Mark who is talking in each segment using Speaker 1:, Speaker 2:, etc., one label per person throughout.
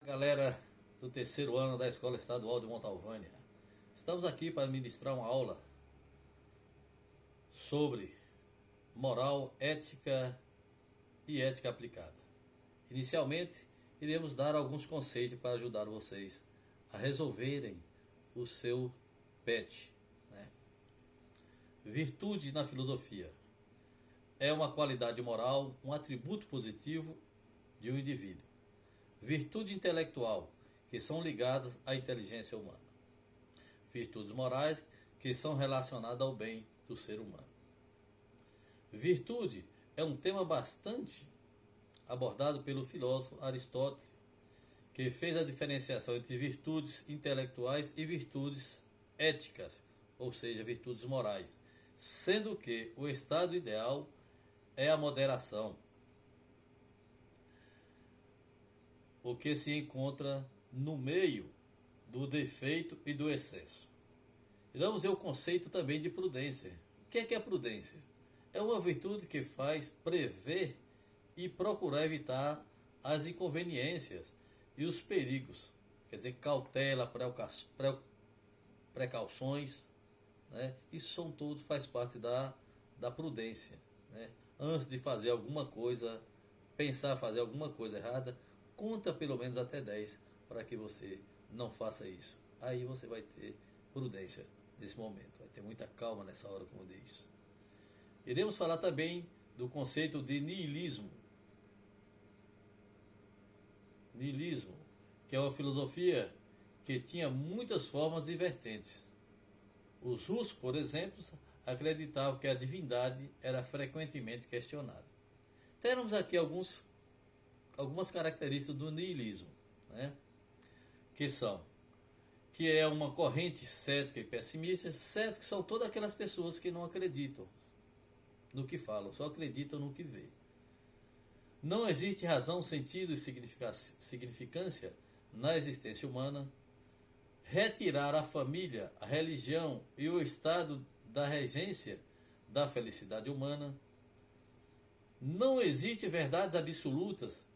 Speaker 1: Galera do terceiro ano da Escola Estadual de Montalvânia. Estamos aqui para ministrar uma aula sobre moral, ética e ética aplicada. Inicialmente, iremos dar alguns conceitos para ajudar vocês a resolverem o seu PET. Virtude na filosofia é uma qualidade moral, um atributo positivo de um indivíduo. Virtude intelectual, que são ligadas à inteligência humana. Virtudes morais, que são relacionadas ao bem do ser humano. Virtude é um tema bastante abordado pelo filósofo Aristóteles, que fez a diferenciação entre virtudes intelectuais e virtudes éticas, ou seja, virtudes morais, sendo que o estado ideal é a moderação, o que se encontra no meio do defeito e do excesso. Vamos ver o conceito também de prudência. O que é prudência? É uma virtude que faz prever e procurar evitar as inconveniências e os perigos. Quer dizer, cautela, precauções, né? Isso são tudo, faz parte da prudência, né? Antes de fazer alguma coisa, pensar fazer alguma coisa errada, conta pelo menos até 10 para que você não faça isso. Aí você vai ter prudência nesse momento, vai ter muita calma nessa hora, como diz. Iremos falar também do conceito de niilismo. Niilismo, que é uma filosofia que tinha muitas formas e vertentes. Os russos, por exemplo, acreditavam que a divindade era frequentemente questionada. Temos aqui algumas características do niilismo, né? Que é uma corrente cética e pessimista. Céticos são todas aquelas pessoas que não acreditam no que falam, só acreditam no que vê. Não existe razão, sentido e significância na existência humana. Retirar a família, a religião e o estado da regência da felicidade humana. Não existe verdades absolutas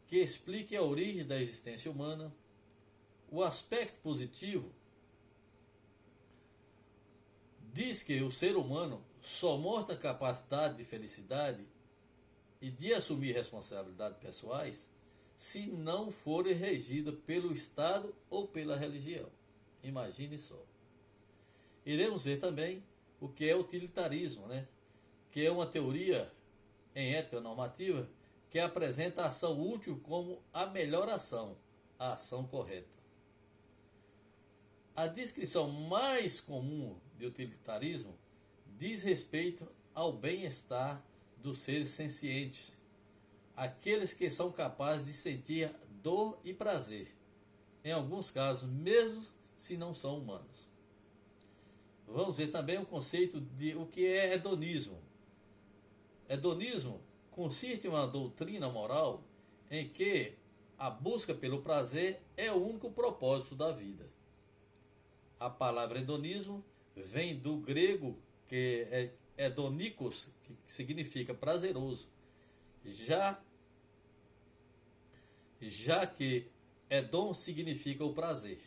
Speaker 1: que expliquem a origem da existência humana. O aspecto positivo diz que o ser humano só mostra capacidade de felicidade e de assumir responsabilidades pessoais se não forem regidas pelo Estado ou pela religião. Imagine só. Iremos ver também o que é utilitarismo, né? Que é uma teoria em ética normativa que apresenta a ação útil como a melhor ação, a ação correta. A descrição mais comum de utilitarismo diz respeito ao bem-estar dos seres sencientes, aqueles que são capazes de sentir dor e prazer, em alguns casos, mesmo se não são humanos. Vamos ver também o conceito de o que é hedonismo. Hedonismo consiste em uma doutrina moral em que a busca pelo prazer é o único propósito da vida. A palavra hedonismo vem do grego, que é hedonikos, que significa prazeroso, já que hedon significa o prazer.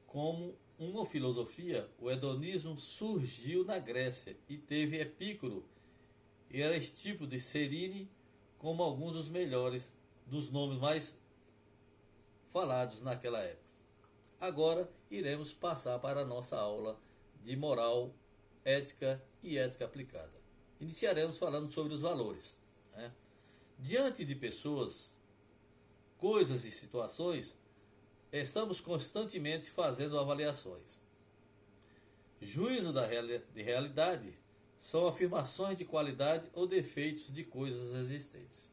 Speaker 1: Como uma filosofia, o hedonismo surgiu na Grécia e teve Epicuro e Aristipo de Cirene como alguns dos melhores, dos nomes mais falados naquela época. Agora iremos passar para a nossa aula de moral, ética e ética aplicada. Iniciaremos falando sobre os valores, né? Diante de pessoas, coisas e situações, estamos constantemente fazendo avaliações. Juízo de realidade são afirmações de qualidade ou defeitos de coisas existentes.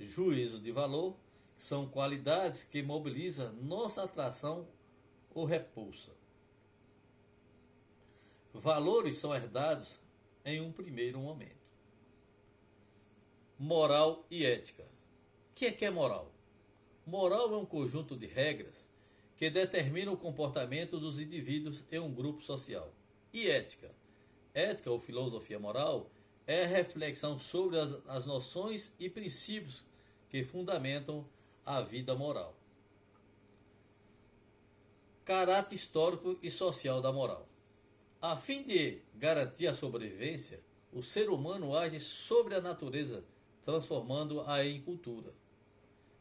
Speaker 1: Juízo de valor são qualidades que mobilizam nossa atração ou repulsa. Valores são herdados em um primeiro momento. Moral e ética. O que é moral? Moral é um conjunto de regras que determinam o comportamento dos indivíduos em um grupo social. E ética? Ética ou filosofia moral é a reflexão sobre as noções e princípios que fundamentam à vida moral. Caráter histórico e social da moral. A fim de garantir a sobrevivência, o ser humano age sobre a natureza, transformando-a em cultura.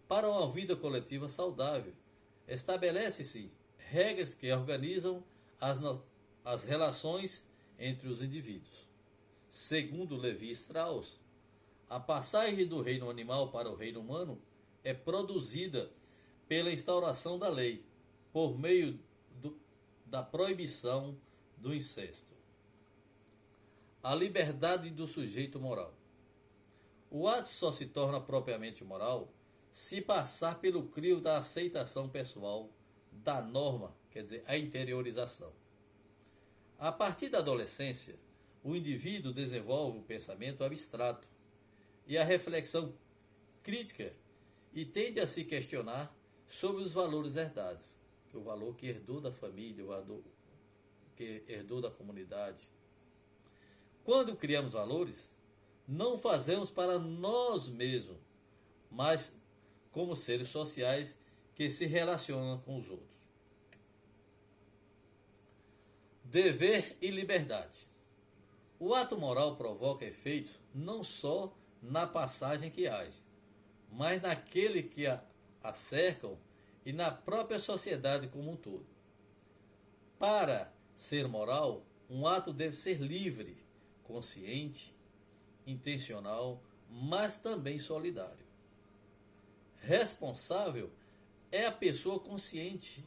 Speaker 1: Para uma vida coletiva saudável, estabelece-se regras que organizam as relações entre os indivíduos. Segundo Levi Strauss, a passagem do reino animal para o reino humano é produzida pela instauração da lei, por meio da proibição do incesto. A liberdade do sujeito moral. O ato só se torna propriamente moral se passar pelo crivo da aceitação pessoal da norma, quer dizer, a interiorização. A partir da adolescência, o indivíduo desenvolve o pensamento abstrato e a reflexão crítica e tende a se questionar sobre os valores herdados, que é o valor que herdou da família, o valor que herdou da comunidade. Quando criamos valores, não fazemos para nós mesmos, mas como seres sociais que se relacionam com os outros. Dever e liberdade. O ato moral provoca efeitos não só na passagem que age, mas naquele que a cercam e na própria sociedade como um todo. Para ser moral, um ato deve ser livre, consciente, intencional, mas também solidário. Responsável é a pessoa consciente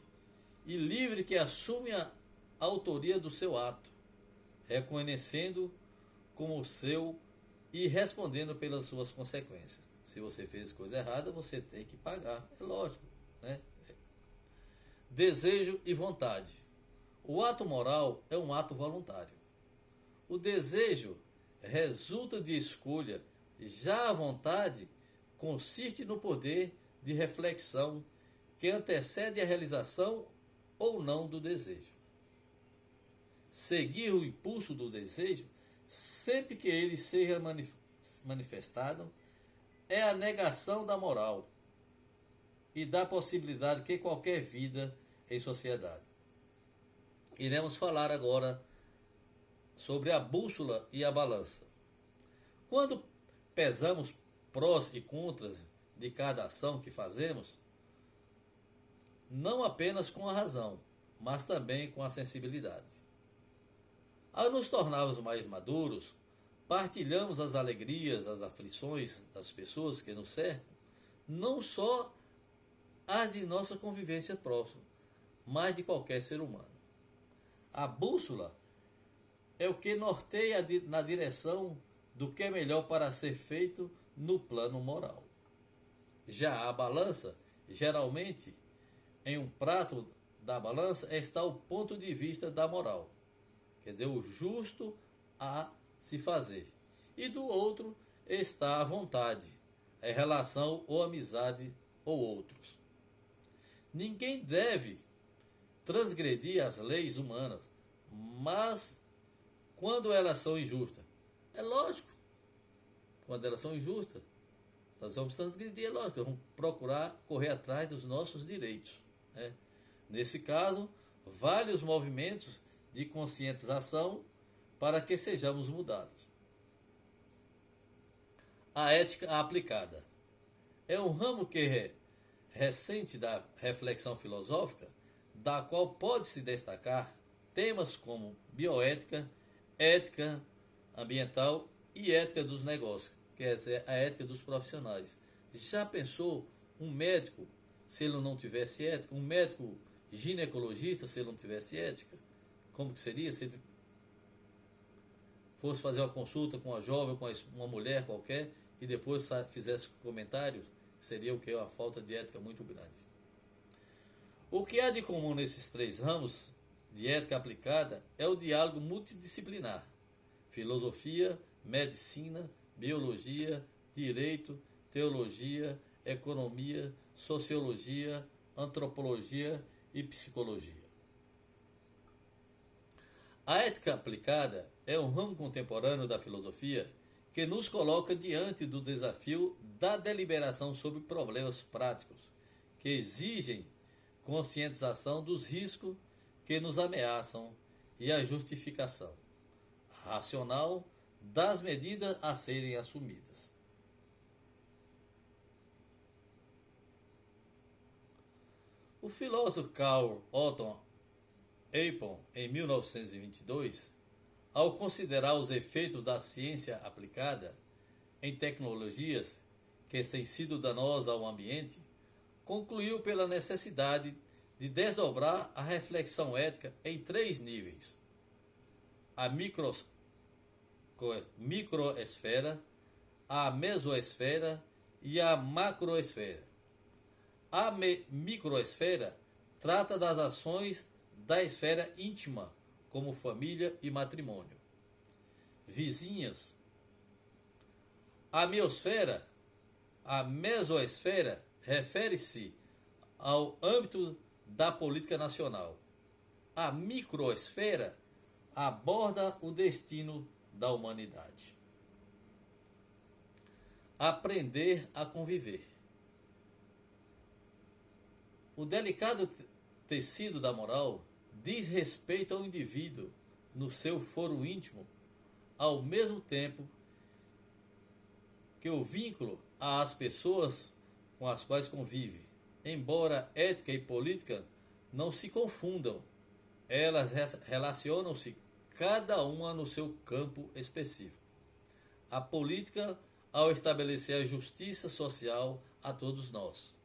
Speaker 1: e livre que assume a autoria do seu ato, reconhecendo como seu e respondendo pelas suas consequências. Se você fez coisa errada, você tem que pagar, é lógico, né? Desejo e vontade. O ato moral é um ato voluntário. O desejo resulta de escolha, já a vontade consiste no poder de reflexão que antecede a realização ou não do desejo. Seguir o impulso do desejo, sempre que ele seja manifestado, é a negação da moral e da possibilidade que qualquer vida em sociedade. Iremos falar agora sobre a bússola e a balança. Quando pesamos prós e contras de cada ação que fazemos, não apenas com a razão, mas também com a sensibilidade. Ao nos tornarmos mais maduros, partilhamos as alegrias, as aflições das pessoas que nos cercam, não só as de nossa convivência próxima, mas de qualquer ser humano. A bússola é o que norteia na direção do que é melhor para ser feito no plano moral. Já a balança, geralmente, em um prato da balança está o ponto de vista da moral, quer dizer, o justo a se fazer. E do outro está a vontade, a relação ou amizade ou outros. Ninguém deve transgredir as leis humanas, mas quando elas são injustas, é lógico, quando elas são injustas, nós vamos transgredir, é lógico, vamos procurar correr atrás dos nossos direitos, né? Nesse caso, vale os movimentos de conscientização para que sejamos mudados. A ética aplicada é um ramo que é recente da reflexão filosófica, da qual pode-se destacar temas como bioética, ética ambiental e ética dos negócios, quer dizer, a ética dos profissionais. Já pensou um médico se ele não tivesse ética? Um médico ginecologista se ele não tivesse ética? Como que seria se ele fosse fazer uma consulta com uma jovem, com uma mulher qualquer, e depois fizesse comentários? Seria o que? Uma falta de ética muito grande. O que há de comum nesses três ramos de ética aplicada é o diálogo multidisciplinar: filosofia, medicina, biologia, direito, teologia, economia, sociologia, antropologia e psicologia. A ética aplicada é um ramo contemporâneo da filosofia que nos coloca diante do desafio da deliberação sobre problemas práticos, que exigem conscientização dos riscos que nos ameaçam e a justificação racional das medidas a serem assumidas. O filósofo Carl Otto Apel, em 1922, ao considerar os efeitos da ciência aplicada em tecnologias que têm sido danosas ao ambiente, concluiu pela necessidade de desdobrar a reflexão ética em 3 níveis: a microesfera, a mesosfera e a macroesfera. A microesfera trata das ações da esfera íntima, como família e matrimônio, vizinhas. A mesosfera refere-se ao âmbito da política nacional. A microesfera aborda o destino da humanidade. Aprender a conviver. O delicado tecido da moral diz respeito ao indivíduo no seu foro íntimo, ao mesmo tempo que o vínculo às pessoas com as quais convive. Embora ética e política não se confundam, elas relacionam-se cada uma no seu campo específico. A política, ao estabelecer a justiça social a todos nós,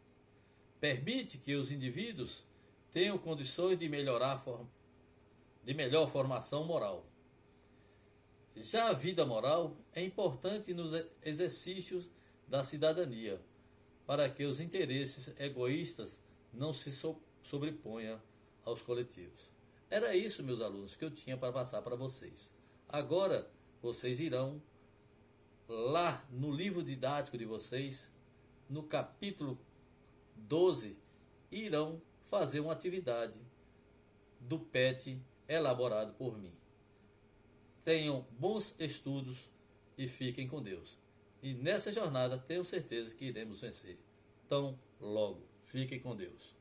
Speaker 1: permite que os indivíduos tenham condições de melhor formação moral. Já a vida moral é importante nos exercícios da cidadania, para que os interesses egoístas não se sobreponham aos coletivos. Era isso, meus alunos, que eu tinha para passar para vocês. Agora, vocês irão lá no livro didático de vocês, no capítulo 12, irão fazer uma atividade do PET elaborado por mim. Tenham bons estudos e fiquem com Deus. E nessa jornada tenho certeza que iremos vencer. Então, logo, fiquem com Deus.